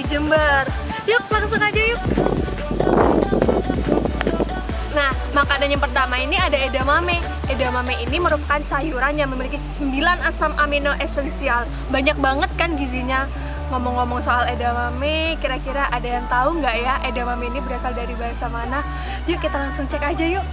Jember. Yuk langsung aja yuk. Nah, makanan yang pertama ini ada edamame. Edamame ini merupakan sayuran yang memiliki 9 asam amino esensial. Banyak banget kan gizinya. Ngomong-ngomong soal edamame, kira-kira ada yang tahu nggak ya edamame ini berasal dari bahasa mana? Yuk kita langsung cek aja yuk.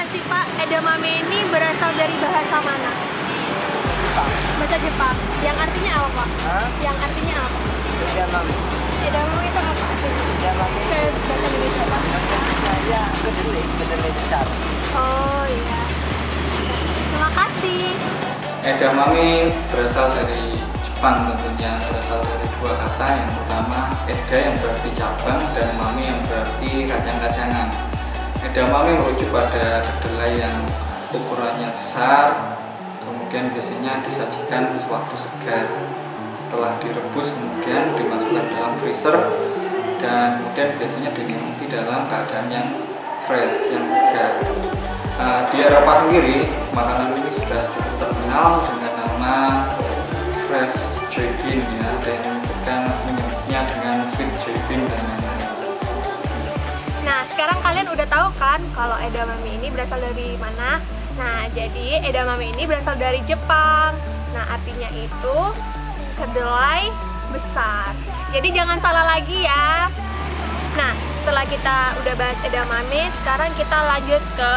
Sih Pak, edamame ini berasal dari bahasa mana? Jepang. Bahasa Jepang. Yang artinya apa Pak? Hah? Yang artinya apa? Edamame. Edamame itu apa artinya? Edamame Ke bahasa Indonesia Pak? saya kedelai besar. Oh iya. Terima kasih. Edamame berasal dari Jepang tentunya, berasal dari dua kata. Yang pertama eda yang berarti cabang dan mame yang berarti kacang-kacangan. Edamame merujuk pada kedelai yang ukurannya besar, kemudian biasanya disajikan sewaktu segar. Setelah direbus kemudian dimasukkan dalam freezer dan kemudian biasanya dinikmati dalam keadaan yang fresh, yang segar. Di Eropa sendiri makanan ini sudah cukup terkenal dengan nama fresh joy bean ya, ada yang menyebutnya dengan sweet joy bean dan lain-lain. Nah, sekarang kalian udah tahu kan kalau edamame ini berasal dari mana? Nah, jadi edamame ini berasal dari Jepang. Nah, artinya itu kedelai besar. Jadi jangan salah lagi ya. Nah, setelah kita udah bahas edamame, sekarang kita lanjut ke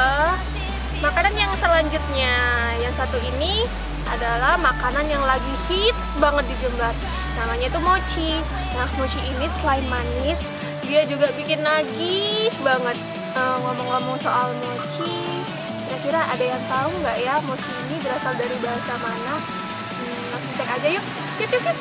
makanan yang selanjutnya. Yang satu ini adalah makanan yang lagi hits banget di Jember. Namanya itu mochi. Nah, mochi ini selain manis, dia juga bikin nagih banget. Ngomong-ngomong soal mochi, kira-kira ada yang tahu nggak ya mochi ini berasal dari bahasa mana? Langsung cek aja yuk. Yuk, yuk, yuk.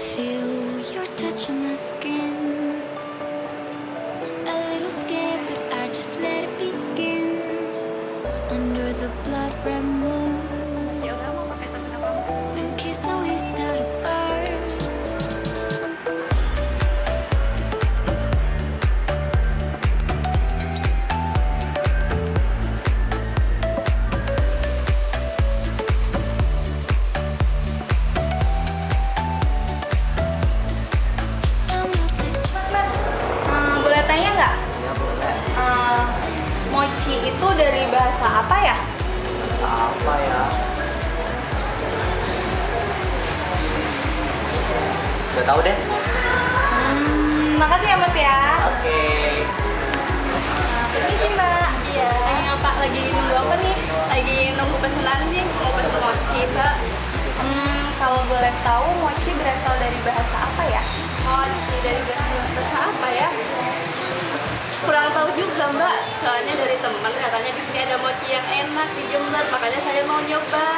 Feel your touch on my skin. A little scared, but I just let it begin. Under the blood red moon, Ya udah mau pakai tangan apa? when kiss always start to burn. Boleh tanya nggak? Ya boleh. Mochi itu dari bahasa apa ya? Bahasa apa ya? Udah tahu deh. Makasih ya Mas ya. Oke. Ini sih Mbak. Iya. Lagi apa? Lagi nunggu apa nih? Lagi nunggu pesanan sih. Mau pesen mochi Mbak. Kalau boleh tahu mochi berasal dari bahasa apa ya? Mochi dari bahasa apa ya? Kurang tahu juga Mbak. Soalnya dari teman katanya di sini ada mochi yang enak di Jember, makanya saya mau nyoba.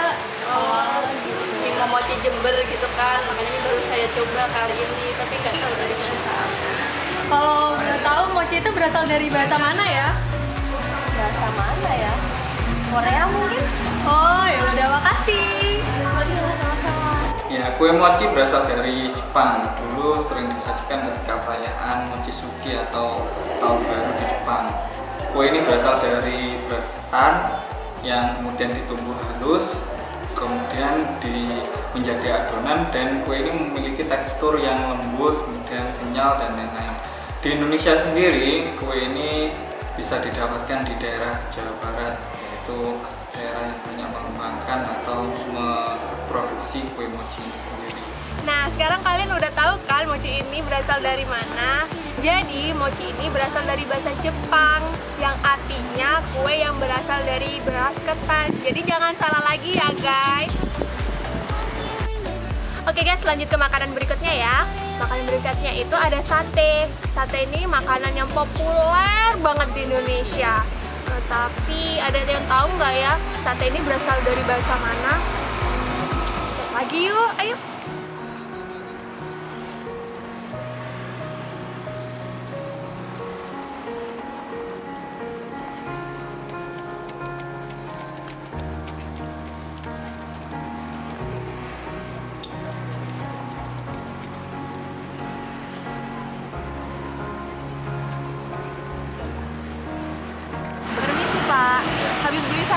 Oh, gitu. Mochi Jember gitu kan, makanya ini baru saya coba kali ini, tapi nggak tahu dari bahasa apa. Kalau boleh tahu mochi itu berasal dari bahasa mana ya? Bahasa mana ya? Korea mungkin? Oh ya udah, makasih. Sama-sama. Ya, kue mochi berasal dari Jepang. Dulu sering disajikan ketika perayaan Mochisuki atau tahun baru di Jepang. Kue ini berasal dari beras ketan yang kemudian ditumbuk halus, kemudian menjadi adonan, dan kue ini memiliki tekstur yang lembut, kemudian kenyal dan lain-lain. Di Indonesia sendiri, kue ini bisa didapatkan di daerah Jawa Barat, yaitu daerah yang banyak mengembangkan atau memproduksi kue mochi ini sendiri. Nah, sekarang kalian udah tahu kan mochi ini berasal dari mana? Jadi, mochi ini berasal dari bahasa Jepang yang artinya kue yang berasal dari beras ketan. Jadi jangan salah lagi ya, guys. Oke guys, lanjut ke makanan berikutnya ya. Makanan berikutnya itu ada sate. Sate ini makanan yang populer banget di Indonesia. Tapi ada yang tahu nggak ya, sate ini berasal dari bahasa mana? Cek lagi yuk, ayo.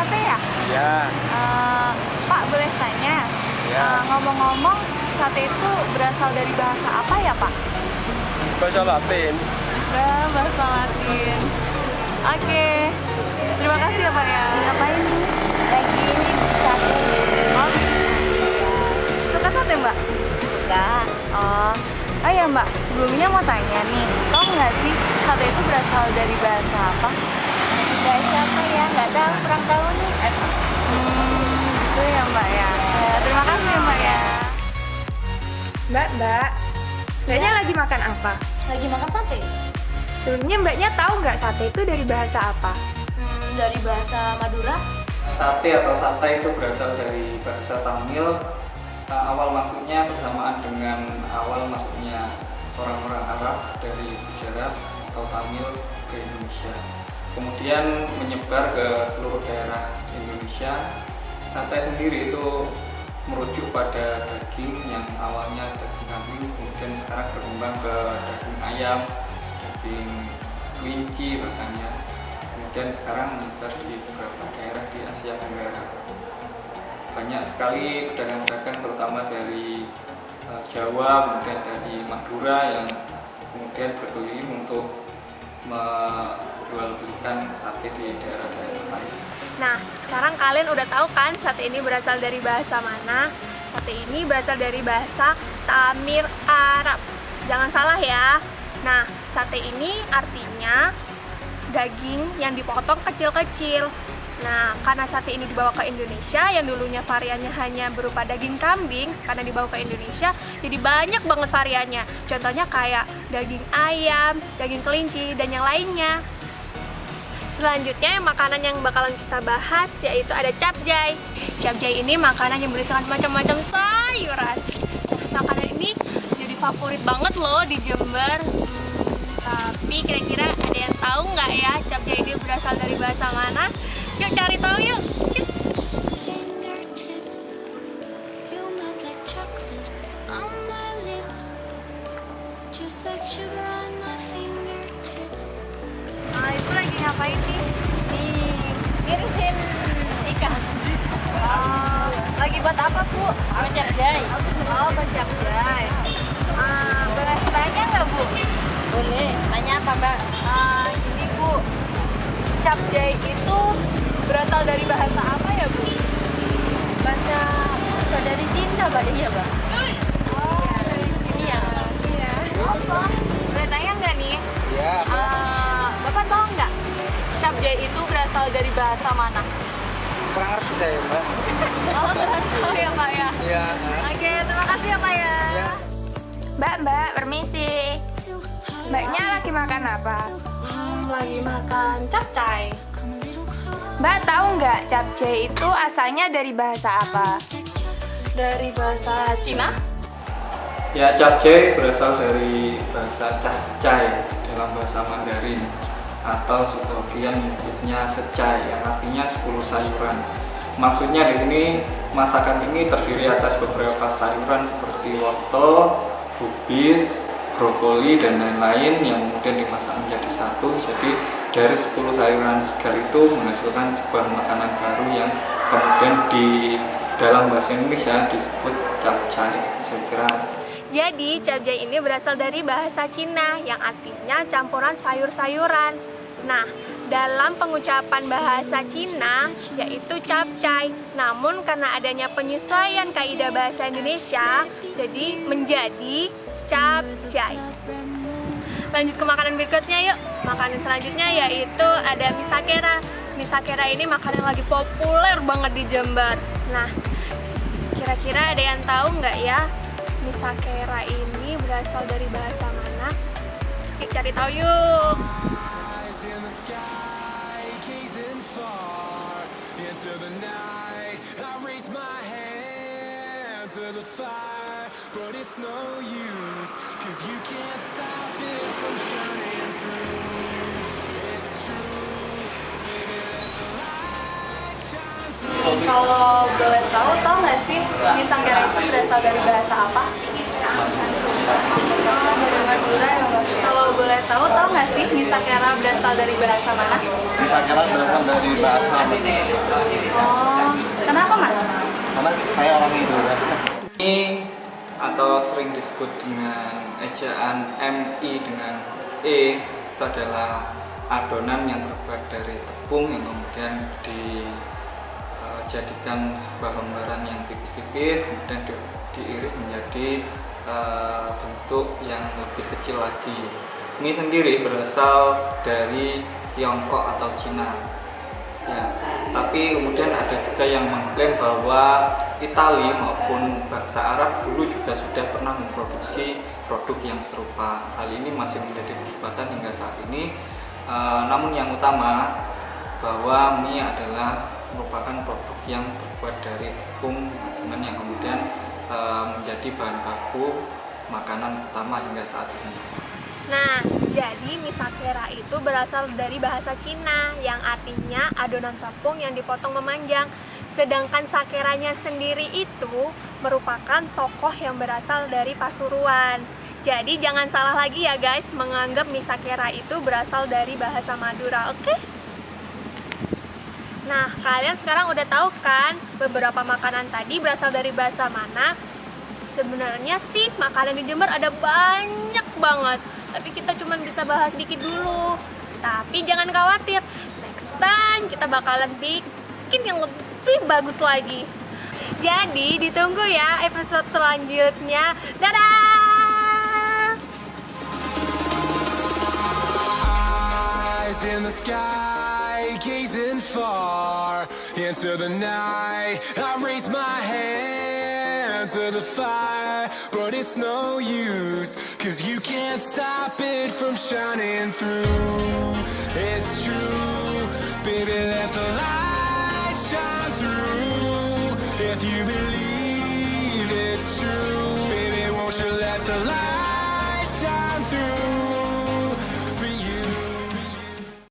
sate ya? Iya. Pak, boleh tanya? Iya. Ngomong-ngomong, sate itu berasal dari bahasa apa ya, Pak? Bahasa Latin. Bahasa Latin. Oke. Terima kasih ya, Pak ya. Ngapain nih? Lagi ini sate. Oh. Suka sate, Mbak? Enggak. Oh ya, Mbak, sebelumnya mau tanya nih, tahu nggak sih sate itu berasal dari bahasa apa? Bahasa apa ya? Nggak tahu, kurang tahu nih. Gitu ya, Mbak ya. Terima kasih ya, Mbak ya. Mbaknya lagi makan apa? Lagi makan sate. Sebelumnya mbaknya tahu nggak sate itu dari bahasa apa? Dari bahasa Madura. Sate atau satai itu berasal dari bahasa Tamil. Awal masuknya bersamaan dengan awal masuknya orang-orang Arab dari Gujarat atau Tamil ke Indonesia. Kemudian menyebar ke seluruh daerah Indonesia. Sate sendiri itu merujuk pada daging yang awalnya daging kambing, kemudian sekarang berkembang ke daging ayam, daging kelinci bahkan ya. Kemudian sekarang menyebar di beberapa daerah di Asia Tenggara. Banyak sekali pedagang-pedagang terutama dari Jawa, kemudian dari Madura yang kemudian berkeliling untuk menjualbelikan sate di daerah-daerah lain. Nah, sekarang kalian udah tahu kan sate ini berasal dari bahasa mana? Sate ini berasal dari bahasa Tamil Arab. Jangan salah ya. Nah, sate ini artinya daging yang dipotong kecil-kecil. Nah, karena sate ini dibawa ke Indonesia yang dulunya variannya hanya berupa daging kambing, karena dibawa ke Indonesia jadi banyak banget variannya. Contohnya kayak daging ayam, daging kelinci, dan yang lainnya. Selanjutnya makanan yang bakalan kita bahas yaitu ada capjay. Capjay ini makanan yang berisikan macam-macam sayuran. Makanan ini jadi favorit banget loh di Jember. Tapi kira-kira ada yang tahu nggak ya capjay ini berasal dari bahasa mana? Yuk cari tahu yuk. Fingertips, you melt like chocolate on my lips, just like sugar on my fingertips. Nah, itu lagi ngapain nih? Irisin ikan. Lagi buat apa, Bu? Capjay. Oh, buat capjay. Boleh tanya nggak, Bu? Boleh. Tanya apa, Mbak? Ini, Bu. Capjay itu berasal dari bahasa apa ya, Bu? Bahasa dari Cina, Mbak. Iya, Mbak. Iya. Boleh tanya nggak nih? Iya. Bapak tahu nggak capjay itu berasal dari bahasa mana? Kurang ngerti saya, Mbak. Oh ya, Pak ya. Iya. Oke, terima kasih ya, Pak ya. Mbak, permisi. Mbaknya lagi makan apa? Lagi makan capcay. Mbak tahu nggak capjay itu asalnya dari bahasa apa? Dari bahasa Cina. Ya, capjay berasal dari bahasa cahcai dalam bahasa Mandarin atau sebagian menyebutnya secai yang artinya 10 sayuran. Maksudnya di sini masakan ini terdiri atas beberapa sayuran seperti wortel, kubis, brokoli dan lain-lain yang kemudian dimasak menjadi satu. Jadi dari 10 sayuran segar itu menghasilkan sebuah makanan baru yang kemudian di dalam bahasa Indonesia disebut capcay. Saya kira. Jadi, capjay ini berasal dari bahasa Cina yang artinya campuran sayur-sayuran. Nah, dalam pengucapan bahasa Cina yaitu capcay. Namun karena adanya penyesuaian kaidah bahasa Indonesia, jadi menjadi capcay. Lanjut ke makanan berikutnya yuk. Makanan selanjutnya yaitu ada misakera. Misakera ini makanan lagi populer banget di Jember. Nah, kira-kira ada yang tahu nggak ya misakera ini berasal dari bahasa mana? Yuk cari tahu yuk. Kalau boleh tahu nggak sih misakera itu berasal dari bahasa apa? Dari Madura ya, Mbak. Kalau boleh boleh tahu nggak sih mie sakera berasal dari bahasa mana? Sakera berasal dari bahasa Madura. Oh, kenapa mas? Karena saya orang Madura. Mie atau sering disebut dengan ejaan MI dengan E itu adalah adonan yang terbuat dari tepung yang kemudian dijadikan sebuah lembaran yang tipis-tipis, kemudian diiris menjadi bentuk yang lebih kecil lagi. Mie sendiri berasal dari Tiongkok atau Cina. Ya, tapi kemudian ada juga yang mengklaim bahwa Italia maupun bangsa Arab dulu juga sudah pernah memproduksi produk yang serupa. Hal ini masih menjadi perdebatan hingga saat ini. Namun yang utama bahwa mie adalah merupakan produk yang terbuat dari tepung adonan yang kemudian menjadi bahan baku makanan utama hingga saat ini. Nah, jadi mie sakera itu berasal dari bahasa Cina yang artinya adonan tepung yang dipotong memanjang. Sedangkan sakeranya sendiri itu merupakan tokoh yang berasal dari Pasuruan. Jadi jangan salah lagi ya guys menganggap mie sakera itu berasal dari bahasa Madura, oke? Nah, kalian sekarang udah tahu kan beberapa makanan tadi berasal dari bahasa mana? Sebenarnya sih makanan di Jember ada banyak banget, tapi kita cuma bisa bahas dikit dulu. Tapi jangan khawatir, next time kita bakalan bikin yang lebih bagus lagi. Jadi ditunggu ya episode selanjutnya. Dadah! Eyes in the sky, gazing far into the night. I raise my hand to the fire, but it's no use, 'cause you can't stop it from shining through. It's true, baby, let the light shine through. If you believe it's true, baby, won't you let the light